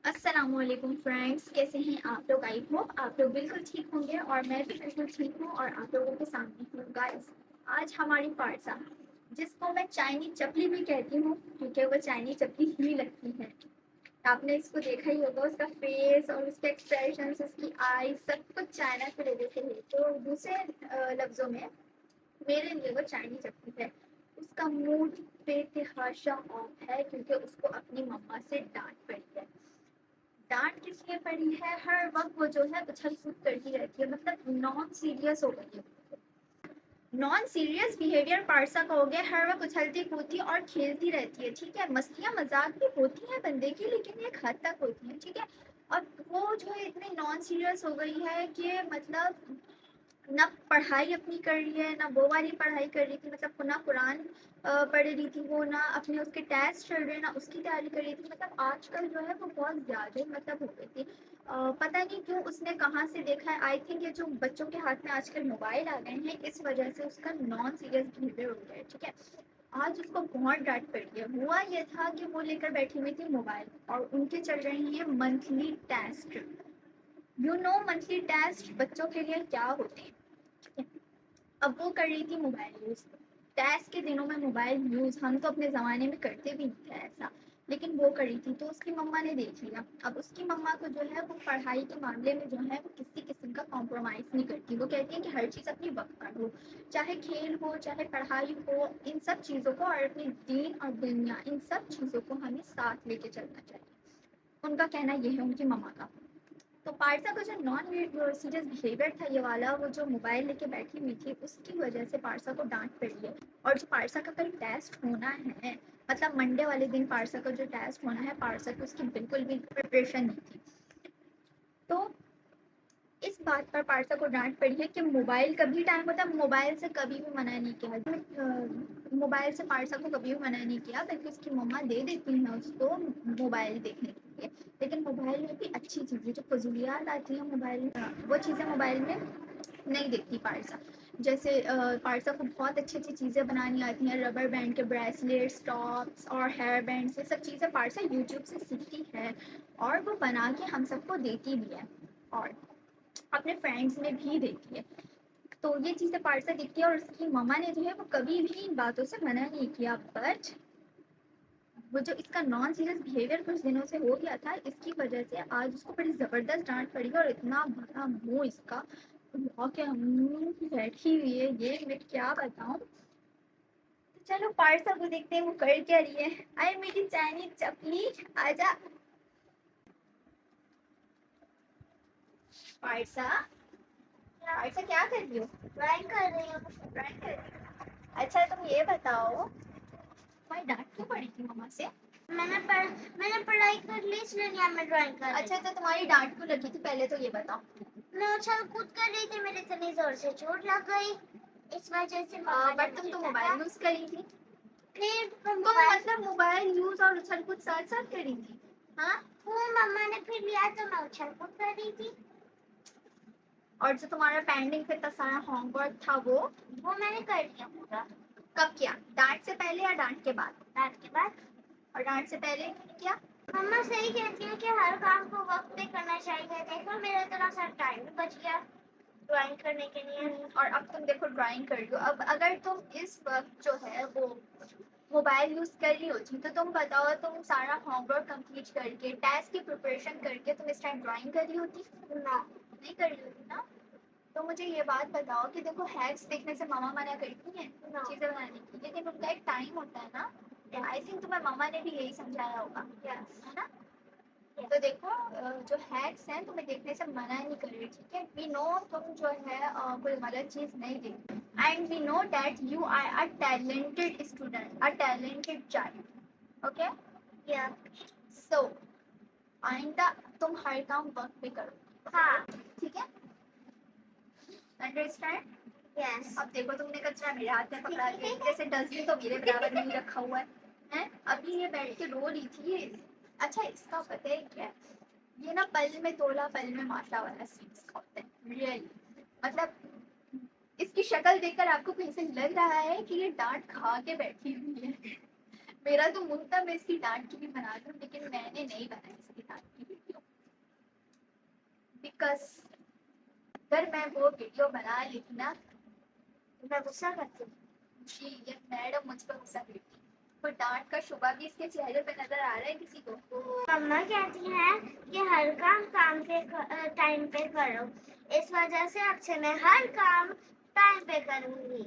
अस्सलामुअलैकुम फ्रेंड्स, कैसे हैं आप लोग। आई होप आप लोग बिल्कुल ठीक होंगे और मैं भी बिल्कुल ठीक हूँ और आप लोगों के सामने हूँ। गाइस, आज हमारी पार्सा, जिसको मैं चाइनीज चपली भी कहती हूँ क्योंकि वो चाइनीज चपली ही लगती है। आपने इसको देखा ही होगा, उसका फेस और उसके एक्सप्रेशन, उसकी आई, सब कुछ चाइना की वजह से है। तो दूसरे लफ्जों में मेरे लिए वो चाइनीज चपली है। उसका मूड बेतहाशा ऑफ है क्योंकि उसको अपनी मम्मा से डांट पड़ी है। डांट किस लिए पड़ी है, हर वक्त वो जो है उछल कूद करती रहती है, मतलब नॉन सीरियस हो गई है। नॉन सीरियस बिहेवियर पारसा का हो गया, हर वक्त उछलती कूदती और खेलती रहती है। ठीक है, मस्तियां मजाक भी होती हैं बंदे की, लेकिन एक हद तक होती हैं। ठीक है, और वो जो है इतनी नॉन सीरियस हो गई है कि मतलब ना पढ़ाई अपनी कर रही है, ना वो वाली पढ़ाई कर रही थी, मतलब ना कुरान पढ़ रही थी वो, ना अपने उसके टेस्ट चल रहे, ना उसकी तैयारी कर रही थी। मतलब आजकल जो है वो बहुत ज़्यादा मतलब हो गई थी। पता नहीं क्यों उसने कहाँ से देखा है। आई थिंक ये जो बच्चों के हाथ में आजकल मोबाइल आ गए हैं, इस वजह से उसका नॉन सीरियस बिहेवियर हो गया है। ठीक है, आज उसको बहुत डांट पड़ी है। हुआ ये था कि वो लेकर बैठी हुई थी मोबाइल और उनके चल रही है monthly test. You know monthly test बच्चों के लिए क्या होते हैं। अब वो कर रही थी मोबाइल यूज, टेस्ट के दिनों में मोबाइल यूज हम तो अपने जमाने में करते भी नहीं थे ऐसा, लेकिन वो कर रही थी तो उसकी मम्मा ने देख लिया। अब उसकी मम्मा को जो है वो पढ़ाई के मामले में जो है वो किसी किस्म का कॉम्प्रोमाइज नहीं करती। वो कहती है कि हर चीज़ अपनी वक्त पर हो, चाहे खेल हो चाहे पढ़ाई हो, इन सब चीज़ों को और अपनी दीन और दुनिया, इन सब चीज़ों को हमें साथ लेके चलना चाहिए। उनका कहना ये है, उनकी मम्मा का। तो पारसा का जो नॉन सीरियस बिहेवियर था ये वाला, वो जो मोबाइल लेके बैठी हुई थी, उसकी वजह से पारसा को डांट पड़ी है। और जो पारसा का कल टेस्ट होना है, मतलब मंडे वाले दिन पारसा का जो टेस्ट होना है, पारसा की उसकी बिल्कुल भी प्रिपरेशन नहीं थी। तो इस बात पर पारसा को डांट पड़ी है कि मोबाइल कभी टाइम होता है, मोबाइल से कभी भी मना नहीं किया। मोबाइल से पारसा को कभी भी मना नहीं किया, बल्कि उसकी मम्मा दे देती हैं उसको मोबाइल देखने के लिए। लेकिन मोबाइल में भी अच्छी चीज़ें जो फजूलियात आती हैं मोबाइल में, वो चीज़ें मोबाइल में नहीं देखती पारसा। जैसे पारसा को बहुत अच्छी अच्छी चीज़ें बनानी आती हैं, रबर बैंड के ब्रेसलेट्स, टॉप्स और हेयर बैंड, ये सब चीज़ें पारसा यूट्यूब से सीखती है और वो बना के हम सबको देती भी है और अपने फ्रेंड्स ने भी देखी है। तो ये चीज़ें पारसा देखती है और उसकी मम्मा ने जो है वो कभी भी इन बातों से मना नहीं किया। बट वो जो इसका नॉन सीरियस बिहेवियर कुछ दिनों से हो गया था, इसकी वजह से आज उसको बड़ी ज़बरदस्त डांट पड़ी और इतना बड़ा मुंह इसका के मुंह की बैठी हुई है, ये मैं क्या बताऊं। तो चलो पारसा को देखते हैं वो कर क्या रही है। अरे मेरी चाइनीज चपली, आजा पारसा। पारसा क्या कर रही हो। ड्राइंग कर रही हूँ। ड्राइंग कर रही हो। अच्छा तुम ये बताओ, तुम्हारी डांट क्यों पड़ी थी मम्मा से। मैंने पढ़ाई कर ली इसलिए यहाँ मैं ड्राइंग कर रही अच्छा तो तुम्हारी डांट क्यों लगी थी, पहले तो ये बताओ। मैं उछल कूद कर रही थी, मेरे इतनी जोर से चोट लग गई, इस वजह से बट तुम तो मोबाइल यूज करी थी। फिर तुम मतलब मोबाइल यूज और उछल कूद साथ साथ करी थी। हाँ, फोन मम्मा ने फिर लिया तो मैं उछल कूद कर रही थी। और जो तुम्हारा पेंडिंग पे इतना सारा होमवर्क था वो मैंने कर लिया पूरा। कब किया, डांट से पहले या डांट के बाद। डांट के बाद। और डांट से पहले नहीं किया। मम्मा सही कहती है कि हर काम को वक्त पे करना चाहिए। देखो मेरा इतना सारा टाइम भी बच गया ड्राइंग करने के लिए। और अब तुम देखो ड्राइंग कर रही हो। अब अगर तुम इस वक्त जो है वो मोबाइल यूज कर रही होती तो तुम बताओ, तुम सारा होमवर्क कंप्लीट करके टेस्ट की प्रिपरेशन करके तुम इस टाइम ड्राइंग कर रही होती ना, नहीं कर रही होती ना। तो मुझे ये बात बताओ कि देखो हैक्स देखने से मामा मना करती हैं चीजें बनाने की, लेकिन उनका एक टाइम होता है ना। आई थिंक तुम्हें मामा ने भी यही समझाया होगा, है ना। तो देखो जो हैक्स हैं तुम्हें देखने से मना नहीं कर रही, ठीक है। वी नो तुम जो है कोई गलत चीज नहीं देखती, and we know that you are a talented student, a talented child, okay. या सो आइंदा तुम हर काम वक्त पे करो, हाँ ठीक है, अंडरस्टैंड। यस। अब देखो तुमने कचरा मेरे हाथ में पकड़ा के, जैसे डस्टबिन तो मेरे बराबर में ही रखा हुआ है हैं? अभी ये बैठ के रो रही थी। अच्छा इसका पता है क्या, ये ना पल में तोला पल में माशा वाला सीन इसका होता है रियली। मतलब इसकी शक्ल देखकर आपको कहीं से लग रहा है कि ये डांट खा के बैठी हुई है। मेरा तो मुंह था मैं इसकी डांट की भी बना दूं, लेकिन मैंने नहीं बनाई इसकी डांट की। कस अगर मैं वो वीडियो बना लेती ना तो मैं गुस्सा करती हूँ। जी ये मैडम मुझ पर गुस्सा करती। तो डांट का शुबा भी इसके चेहरे पे नजर आ रहा है किसी को? मम्मा कहती हैं कि हर काम काम के टाइम पे करो, इस वजह से अब से मैं हर काम टाइम पे करूंगी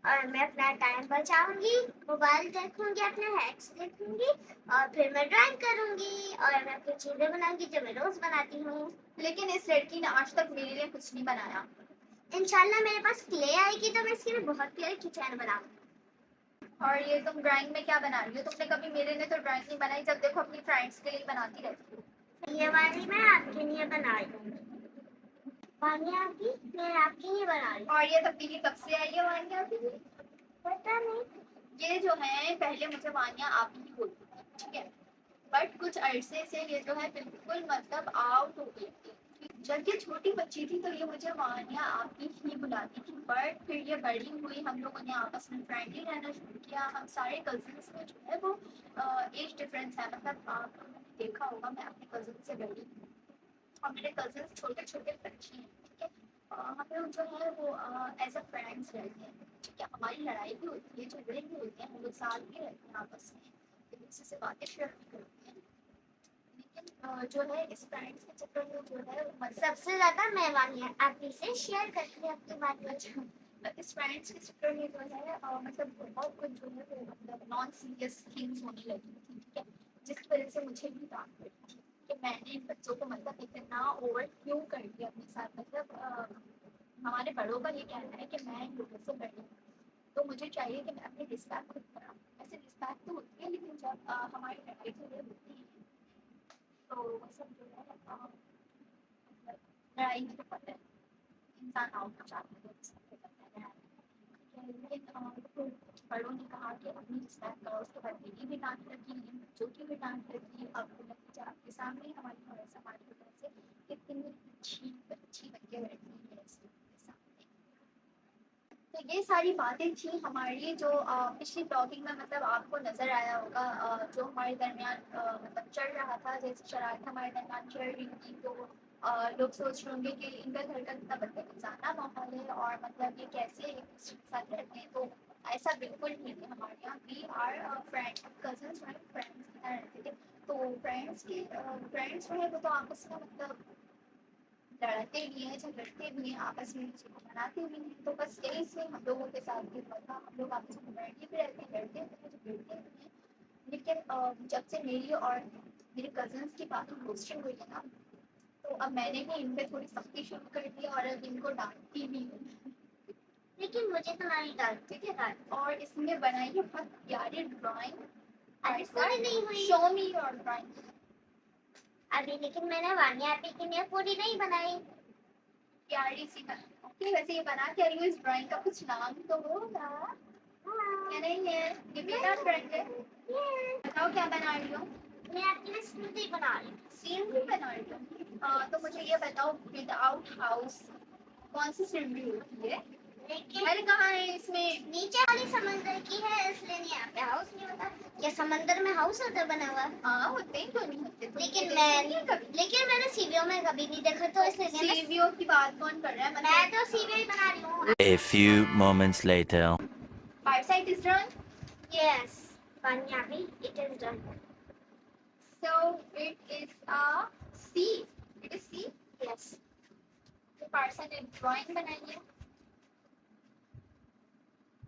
और मैं अपना टाइम बचाऊंगी, मोबाइल देखूंगी, अपने हैक्स देखूंगी और फिर मैं ड्राइंग करूंगी और मैं कुछ चीजें बनाऊंगी जो मैं रोज बनाती हूँ। लेकिन इस लड़की ने आज तक मेरे लिए कुछ नहीं बनाया। इंशाल्लाह मेरे पास क्ले आएगी तो मैं इसके लिए बहुत प्यारी किचन बनाऊंगी। और ये तुम ड्राइंग में क्या बना रही हो? तुमने कभी मेरे लिए तो ड्राइंग नहीं बनाई, जब देखो अपनी फ्रेंड्स के लिए बनाती रहती हो। ये वाली मैं आपके लिए बना रही हूँ। वानिया की मैं आपके लिए बना रही हूँ। और ये तब्दीली कब से आई है वानिया की? पता नहीं। ये जो है पहले मुझे वानिया आप ही बोलती थी, ठीक है, बट कुछ अरसे से ये जो है बिल्कुल मतलब आउट हो गई थी। जब ये छोटी बच्ची थी तो ये मुझे वानिया आप ही बुलाती थी, बट फिर ये बड़ी हुई, हम लोगों ने आपस में फ्रेंडली रहना शुरू किया। हम सारे कजिन्स में जो है वो एज डिफरेंस है, मतलब आप लोगों ने देखा होगा मैं अपने कजिन से बड़ी हूँ और मेरे कजिन्स छोटे छोटे बच्चे हैं, ठीक है। हम लोग जो है वो एज अ फ्रेंड्स रहते हैं, ठीक है। हमारी लड़ाई भी होती है, झगड़े भी होते हैं, हम लोग साथ भी रहते हैं आपस में, एक दूसरे से बातें शेयर भी करते हैं। लेकिन जो है इस फ्रेंड्स के चक्कर में जो है वो सबसे ज्यादा मैं वानिया आप से शेयर करती हूँ अपनी बात। इस फ्रेंड्स के चक्कर में जो है मतलब बहुत कुछ जो है वो मतलब नॉन सीरियस थिंग्स होने लगी थी, ठीक है, जिसकी वजह से मुझे भी डांट पड़ी थी कि मैंने इन बच्चों को मतलब इतना ओवर क्यों कर दिया अपने साथ। मतलब हमारे बड़ों का ये कहना है कि मैं इन लोगों से बड़ी हूँ, तो मुझे चाहिए कि मैं अपनी रिस्पेक्ट खुद कराऊँ। ऐसे रिस्पेक्ट तो होती है, लेकिन जब हमारी लड़ाई जो है होती है तो वो सब जो है मतलब लड़ाई में तो पता है इंसान आउट हो जाता है, सबको पता है। लेकिन बड़ों ने कहा कि अपनी रिस्पेक्ट करो, उसके बाद मेरी भी डांट लगी, इन बच्चों की भी डांट लगी। अब नतीजा आपके सामने हमारी हमारी वजह से कितनी अच्छी अच्छी बन के बैठी है इसके सामने। तो ये सारी बातें थी हमारी जो पिछली ब्लॉगिंग में मतलब आपको नज़र आया होगा, जो हमारे दरमियान मतलब चल रहा था, जैसे शरारत हमारे दरमियान चल रही थी। तो लोग सोच रहे होंगे कि इनका घर का कितना बदतमीज़ाना माहौल है और मतलब ये कैसे एक दूसरे के साथ रहते हैं। तो ऐसा बिल्कुल नहीं है हमारे यहाँ। वी आर फ्रेंड्स, कजन्स जो है फ्रेंड्स की तरह रहते थे। तो फ्रेंड्स जो है वो तो आपस में मतलब लड़ते भी हैं, झगड़ते भी हैं, आपस में उसको मनाते भी हैं। तो बस यही से हम लोगों के साथ भी हुआ था। हम लोग आपस में लड़ते भी रहते हैं, लड़ते भी हैं, झगड़ते भी हैं। लेकिन जब से मेरी और मेरे कजन्स की बातों पोस्टिंग हुई है ना, तो अब मैंने भी इन पे थोड़ी सख्ती शुरू कर दी और अब इनको डांटती भी हूँ। लेकिन मुझे तुम्हारी डांट ठीक है ना। और इसमें बनाई है बहुत प्यारी ड्राइंग। अभी पूरी नहीं हुई। Show me your drawing. अभी लेकिन मैंने वानिया आपी के लिए पूरी नहीं बनाई। प्यारी सी बना। ओके, वैसे ये बना क्या रही हूँ? इस ड्राइंग का कुछ नाम तो होगा क्या? नहीं है, ये मेरा ड्राइंग है। बताओ क्या बना रही हो? मैं आपके लिए स्मूदी बना रही हूँ। सीनरी बना रही हो? तो मुझे ये बताओ, विदाउट हाउस कौन सी सीनरी होती है? घर कहाँ है इसमें? नीचे वाली समंदर की है, इसलिए नहीं यहाँ पे हाउस नहीं होता। क्या समंदर में हाउस होता बना हुआ? हाँ होते हैं, क्यों नहीं होते? लेकिन मैंने सीवीओ में कभी नहीं देखा, तो इसलिए सीवीओ की बात कौन कर रहा है? मैं तो सीवीओ ही बना रही हूँ। A few moments later. Fireside is done. Yes, Punjabi, it is done. So it is a C. It is C. Yes. तो पारसा ने ड्राइंग बनाई है।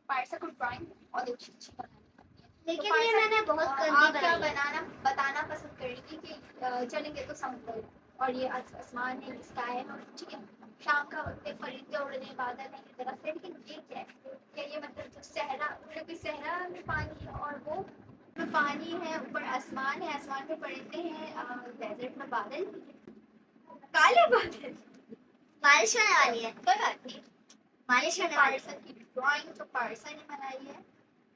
पारसा को ड्राइंग और अच्छी अच्छी बनानी आती है। लेकिन तो ये मैंने बहुत गंदी आप क्या बनाई है। बताना पसंद करेंगी कि चलेंगे तो समुद्र और ये आसमान है, स्काई है, ठीक है, शाम का वक्त है, परिंदे उड़ रहे हैं, बादल है की तरफ से। लेकिन ये क्या ये मतलब जो सहरा, क्योंकि सहरा में पानी है और वो में पानी है, ऊपर आसमान है, आसमान में परिंदे हैं, डेजर्ट में बादल, काले बादल, बारिश होने वाली है। कोई बात नहीं। बारिश होने वाली है। पारसा की ड्राइंग जो पारसा ने बनाई है,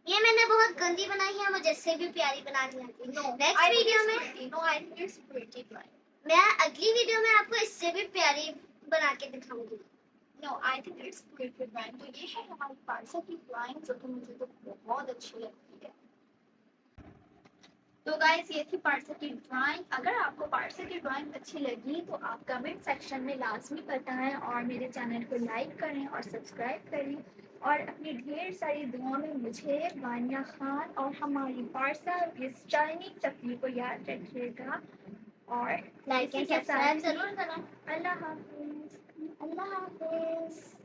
ये मैंने बहुत गंदी बनाई है, मुझे इससे भी प्यारी बनानी आती है। नेक्स्ट वीडियो में no I think it's pretty drawing. मैं अगली वीडियो में आपको इससे भी प्यारी बना के दिखाऊंगी। No I think it's pretty drawing. तो ये है हमारी पारसा की ड्राइंग जो कि मुझे तो बहुत अच्छी लगती है। तो गाइस ये थी पार्सा की ड्राइंग। अगर आपको पार्सा की ड्राइंग अच्छी लगी तो आप कमेंट सेक्शन में लाजमी बताएं और मेरे चैनल को लाइक करें और सब्सक्राइब करें और अपनी ढेर सारी दुआओं में मुझे, वानिया खान और हमारी पार्सा इस चाइनी चपली को याद रखिएगा और लाइक एंड इसी के साथ सब्सक्राइब जरूर करें। अल्लाह हाफिज। अल्लाह हाफिज।